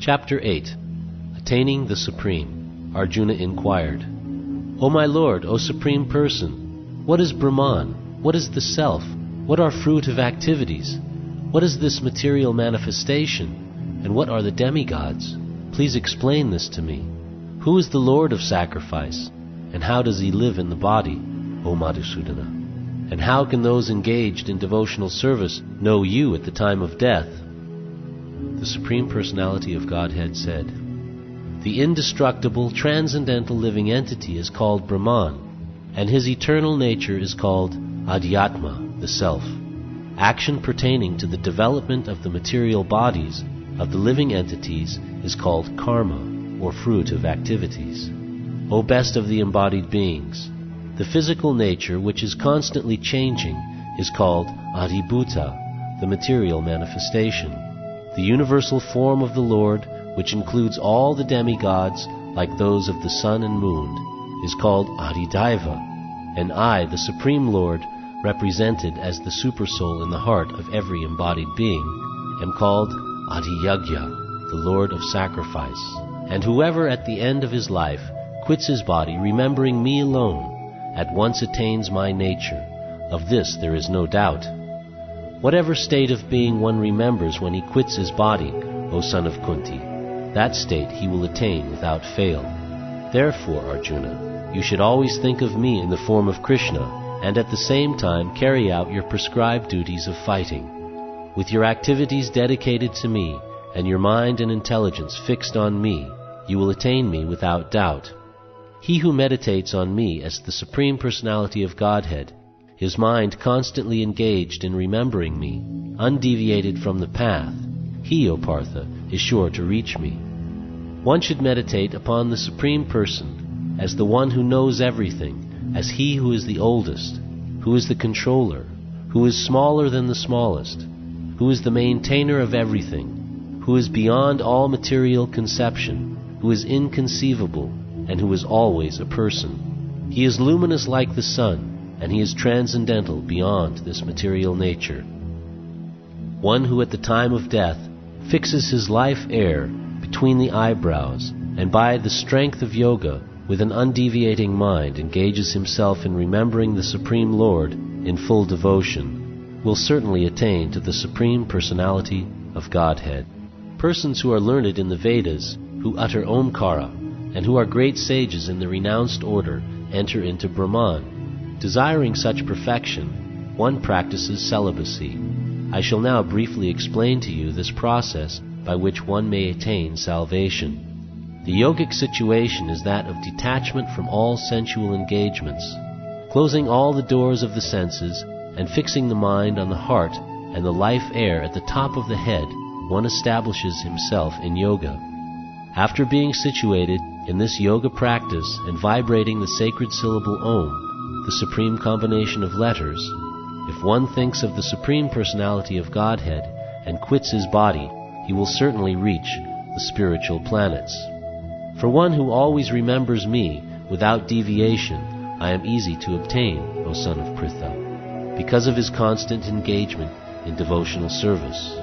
Chapter 8. Attaining the Supreme. Arjuna inquired, O my Lord, O Supreme Person, what is Brahman? What is the Self? What are fruit of activities? What is this material manifestation? And what are the demigods? Please explain this to me. Who is the Lord of sacrifice? And how does he live in the body, O Madhusudana? And how can those engaged in devotional service know you at the time of death? The Supreme Personality of Godhead said, The indestructible, transcendental living entity is called Brahman, and his eternal nature is called Adhyatma, the Self. Action pertaining to the development of the material bodies of the living entities is called karma, or fruit of activities. O best of the embodied beings, the physical nature, which is constantly changing, is called Adhibhuta, the material manifestation. The universal form of the Lord, which includes all the demigods, like those of the sun and moon, is called Adhidaiva, and I, the Supreme Lord, represented as the Supersoul in the heart of every embodied being, am called Adhiyagya, the Lord of Sacrifice. And whoever at the end of his life quits his body, remembering me alone, at once attains my nature. Of this there is no doubt. Whatever state of being one remembers when he quits his body, O son of Kunti, that state he will attain without fail. Therefore, Arjuna, you should always think of me in the form of Krishna, and at the same time carry out your prescribed duties of fighting. With your activities dedicated to me, and your mind and intelligence fixed on me, you will attain me without doubt. He who meditates on me as the Supreme Personality of Godhead, his mind constantly engaged in remembering me, undeviated from the path, he, O Partha, is sure to reach me. One should meditate upon the Supreme Person as the one who knows everything, as he who is the oldest, who is the controller, who is smaller than the smallest, who is the maintainer of everything, who is beyond all material conception, who is inconceivable, and who is always a person. He is luminous like the sun, and he is transcendental beyond this material nature. One who at the time of death fixes his life air between the eyebrows, and by the strength of yoga, with an undeviating mind, engages himself in remembering the Supreme Lord in full devotion, will certainly attain to the Supreme Personality of Godhead. Persons who are learned in the Vedas, who utter Omkara, and who are great sages in the renounced order, enter into Brahman. Desiring such perfection, one practices celibacy. I shall now briefly explain to you this process by which one may attain salvation. The yogic situation is that of detachment from all sensual engagements, closing all the doors of the senses and fixing the mind on the heart and the life air at the top of the head. One establishes himself in yoga. After being situated in this yoga practice and vibrating the sacred syllable Om, the supreme combination of letters, if one thinks of the Supreme Personality of Godhead and quits his body, he will certainly reach the spiritual planets. For one who always remembers me without deviation, I am easy to obtain, O son of Pritha, because of his constant engagement in devotional service.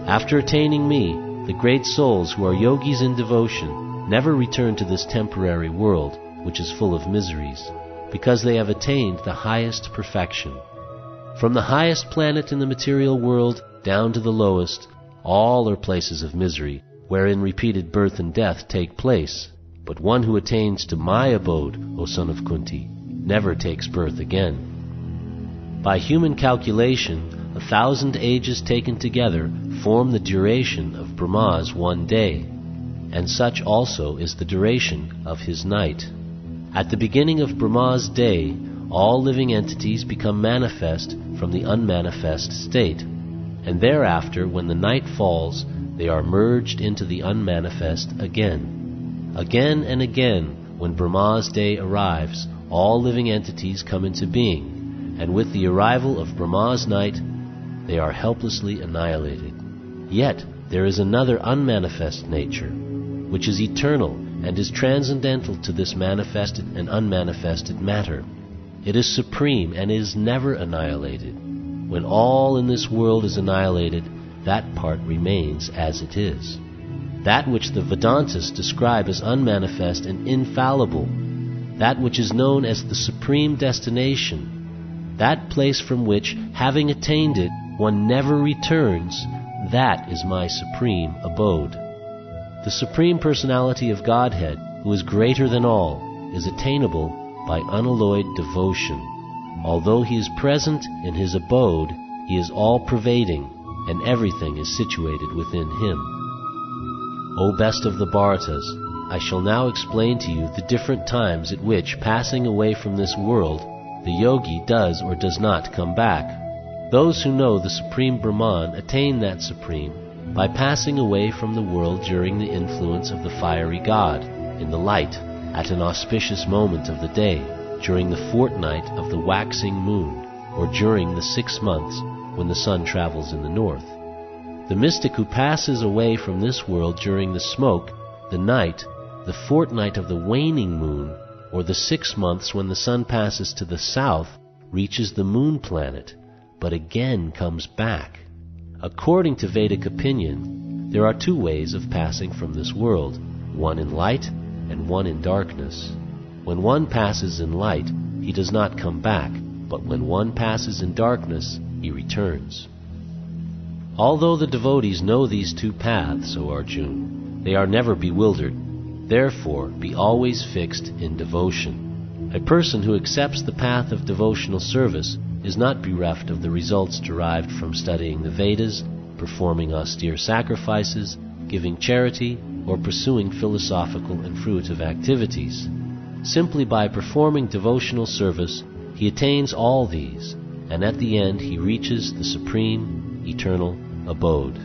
After attaining me, the great souls who are yogis in devotion never return to this temporary world, which is full of miseries, because they have attained the highest perfection. From the highest planet in the material world down to the lowest, all are places of misery, wherein repeated birth and death take place. But one who attains to my abode, O son of Kunti, never takes birth again. By human calculation, 1,000 ages taken together form the duration of Brahma's one day, and such also is the duration of his night. At the beginning of Brahma's day, all living entities become manifest from the unmanifest state, and thereafter, when the night falls, they are merged into the unmanifest again. Again and again, when Brahma's day arrives, all living entities come into being, and with the arrival of Brahma's night, they are helplessly annihilated. Yet there is another unmanifest nature, which is eternal and is transcendental to this manifested and unmanifested matter. It is supreme and is never annihilated. When all in this world is annihilated, that part remains as it is. that which the Vedantas describe as unmanifest and infallible, that which is known as the supreme destination, that place from which, having attained it, one never returns, that is my supreme abode. The Supreme Personality of Godhead, who is greater than all, is attainable by unalloyed devotion. Although he is present in his abode, he is all-pervading, and everything is situated within him. O best of the Bharatas, I shall now explain to you the different times at which, passing away from this world, the yogi does or does not come back. Those who know the Supreme Brahman attain that Supreme by passing away from the world during the influence of the fiery god, in the light, at an auspicious moment of the day, during the fortnight of the waxing moon, or during the 6 months when the sun travels in the north. The mystic who passes away from this world during the smoke, the night, the fortnight of the waning moon, or the 6 months when the sun passes to the south, reaches the moon planet, but again comes back. According to Vedic opinion, there are 2 ways of passing from this world, one in light and one in darkness. When one passes in light, he does not come back, but when one passes in darkness, he returns. Although the devotees know these 2 paths, O Arjuna, they are never bewildered. Therefore, be always fixed in devotion. A person who accepts the path of devotional service is not bereft of the results derived from studying the Vedas, performing austere sacrifices, giving charity, or pursuing philosophical and fruitive activities. Simply by performing devotional service, he attains all these, and at the end he reaches the supreme, eternal abode.